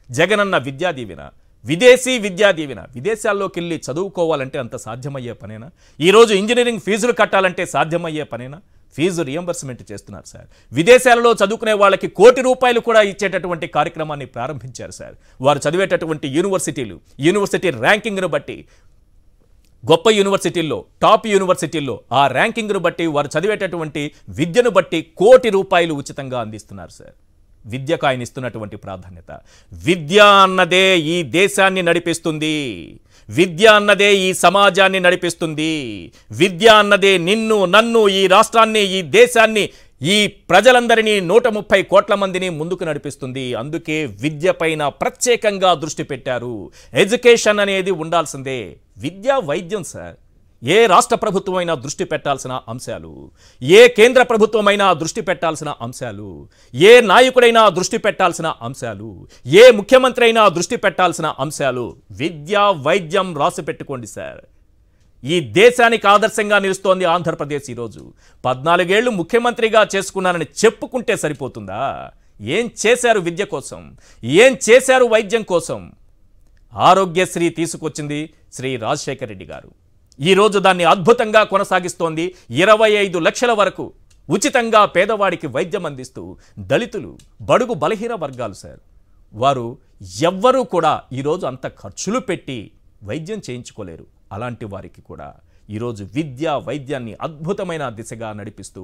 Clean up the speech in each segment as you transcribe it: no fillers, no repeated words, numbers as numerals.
జగనన్న విద్యా దీవెన, విదేశీ విద్యా దీవెన. విదేశాల్లోకి వెళ్ళి చదువుకోవాలంటే అంత సాధ్యమయ్యే పనేనా? ఈరోజు ఇంజనీరింగ్ ఫీజులు కట్టాలంటే సాధ్యమయ్యే పనేనా? ఫీజు రియంబర్స్మెంట్ చేస్తున్నారు సార్. విదేశాలలో చదువుకునే వాళ్ళకి ₹1,00,00,000 కూడా ఇచ్చేటటువంటి కార్యక్రమాన్ని ప్రారంభించారు సార్. వారు చదివేటటువంటి యూనివర్సిటీ ర్యాంకింగ్ను బట్టి, గొప్ప యూనివర్సిటీల్లో, టాప్ యూనివర్సిటీల్లో ఆ ర్యాంకింగ్ను బట్టి, వారు చదివేటటువంటి విద్యను బట్టి ₹1,00,00,000 ఉచితంగా అందిస్తున్నారు సార్. విద్యకు ఆయన ఇస్తున్నటువంటి ప్రాధాన్యత. విద్య అన్నదే ఈ దేశాన్ని నడిపిస్తుంది. విద్య అన్నదే ఈ సమాజాన్ని నడిపిస్తుంది. విద్య అన్నదే నిన్ను, నన్ను, ఈ రాష్ట్రాన్ని, ఈ దేశాన్ని, ఈ ప్రజలందరినీ 130 కోట్ల మందిని ముందుకు నడిపిస్తుంది. అందుకే విద్య పైన ప్రత్యేకంగా దృష్టి పెట్టారు. ఎడ్యుకేషన్ అనేది ఉండాల్సిందే. విద్య వైద్యం సార్. ఏ రాష్ట్ర ప్రభుత్వమైనా దృష్టి పెట్టాల్సిన అంశాలు, ఏ కేంద్ర ప్రభుత్వమైనా దృష్టి పెట్టాల్సిన అంశాలు, ఏ నాయకుడైనా దృష్టి పెట్టాల్సిన అంశాలు, ఏ ముఖ్యమంత్రి అయినా దృష్టి పెట్టాల్సిన అంశాలు. విద్య వైద్యం రాసి పెట్టుకోండి సార్. ఈ దేశానికి ఆదర్శంగా నిలుస్తోంది ఆంధ్రప్రదేశ్. ఈరోజు 14 ఏళ్లు ముఖ్యమంత్రిగా చేసుకున్నానని చెప్పుకుంటే సరిపోతుందా? ఏం చేశారు విద్య కోసం? ఏం చేశారు వైద్యం కోసం? ఆరోగ్యశ్రీ తీసుకొచ్చింది శ్రీ రాజశేఖర రెడ్డి గారు. ఈరోజు దాన్ని అద్భుతంగా కొనసాగిస్తోంది. 25 లక్షల వరకు ఉచితంగా పేదవాడికి వైద్యం అందిస్తూ దళితులు, బడుగు బలహీన వర్గాలు సార్, వారు ఎవ్వరూ కూడా ఈరోజు అంత ఖర్చులు పెట్టి వైద్యం చేయించుకోలేరు. అలాంటి వారికి కూడా ఈరోజు విద్య వైద్యాన్ని అద్భుతమైన దిశగా నడిపిస్తూ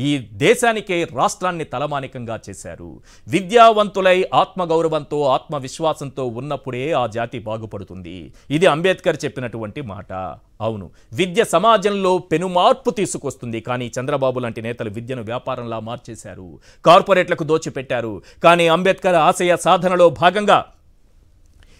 ఈ దేశానికే, రాష్ట్రాన్ని తలమానికంగా చేశారు. విద్యావంతులై ఆత్మగౌరవంతో, ఆత్మవిశ్వాసంతో ఉన్నప్పుడే ఆ జాతి బాగుపడుతుంది. ఇది అంబేద్కర్ చెప్పినటువంటి మాట. అవును, విద్య సమాజంలో పెనుమార్పు తీసుకొస్తుంది. కానీ చంద్రబాబు లాంటి నేతలు విద్యను వ్యాపారంలా మార్చేశారు, కార్పొరేట్లకు దోచిపెట్టారు. కానీ అంబేద్కర్ ఆశయ సాధనలో భాగంగా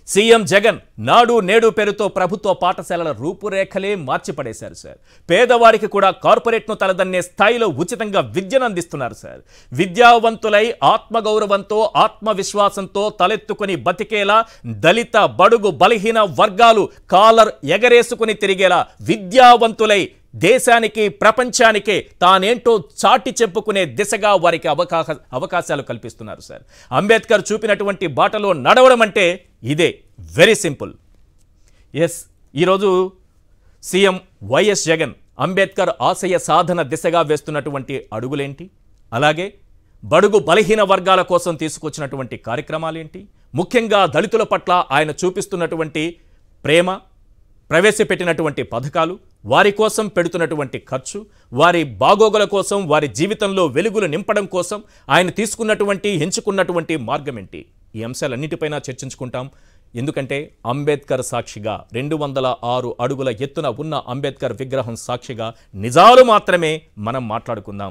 సీఎం జగన్ నాడు నేడు పేరుతో ప్రభుత్వ పాఠశాలల రూపురేఖలే మార్చిపడేశారు సార్. పేదవారికి కూడా కార్పొరేట్ను తలదన్నే స్థాయిలో ఉచితంగా విద్యను అందిస్తున్నారు సార్. విద్యావంతులై ఆత్మగౌరవంతో, ఆత్మవిశ్వాసంతో తలెత్తుకుని బతికేలా, దళిత, బడుగు బలహీన వర్గాలు కాలర్ ఎగరేసుకుని తిరిగేలా, విద్యావంతులై దేశానికి, ప్రపంచానికే తానేంటో చాటి చెప్పుకునే దిశగా వారికి అవకాశాలు కల్పిస్తున్నారు సార్. అంబేద్కర్ చూపినటువంటి బాటలో నడవడం అంటే ఇదే. Very simple. ఎస్, ఈరోజు సీఎం వైఎస్ జగన్ అంబేద్కర్ ఆశయ సాధన దిశగా వేస్తున్నటువంటి అడుగులేంటి, అలాగే బడుగు బలహీన వర్గాల కోసం తీసుకొచ్చినటువంటి కార్యక్రమాలేంటి, ముఖ్యంగా దళితుల పట్ల ఆయన చూపిస్తున్నటువంటి ప్రేమ, ప్రవేశపెట్టినటువంటి పథకాలు, వారి కోసం పెడుతున్నటువంటి ఖర్చు, వారి బాగోగుల కోసం, వారి జీవితంలో వెలుగులు నింపడం కోసం ఆయన తీసుకున్నటువంటి, ఎంచుకున్నటువంటి మార్గం ఏంటి, ఈ అంశాలన్నిటిపైన చర్చించుకుంటాం. ఎందుకంటే అంబేద్కర్ సాక్షిగా, 206 అడుగుల ఎత్తున ఉన్న అంబేద్కర్ విగ్రహం సాక్షిగా నిజాలు మాత్రమే మనం మాట్లాడుకుందాం.